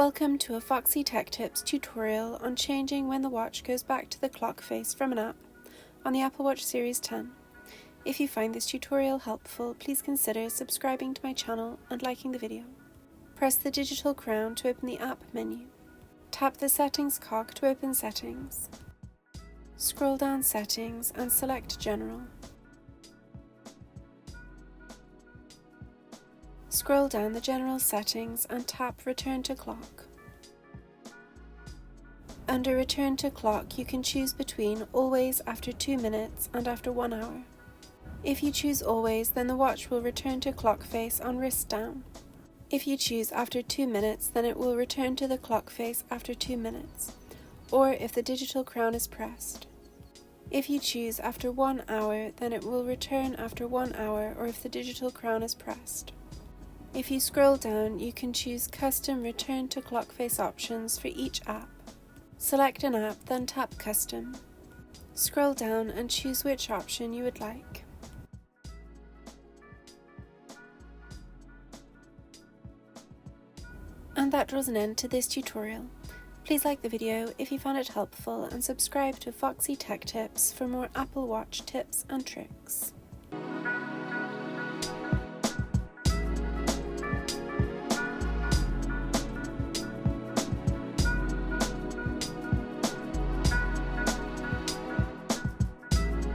Welcome to a Foxy Tech Tips tutorial on changing when the watch goes back to the clock face from an app on the Apple Watch Series 10. If you find this tutorial helpful, please consider subscribing to my channel and liking the video. Press the digital crown to open the app menu. Tap the settings cog to open settings. Scroll down settings and select general. Scroll down the general settings and tap return to clock. Under return to clock, you can choose between always after 2 minutes and after 1 hour. If you choose always, then the watch will return to clock face on wrist down. If you choose after 2 minutes, then it will return to the clock face after 2 minutes, or if the digital crown is pressed. If you choose after 1 hour, then it will return after 1 hour or if the digital crown is pressed. If you scroll down, you can choose custom return to clock face options for each app. Select an app, then tap custom. Scroll down and choose which option you would like. And that draws an end to this tutorial. Please like the video if you found it helpful and subscribe to Foxy Tech Tips for more Apple Watch tips and tricks.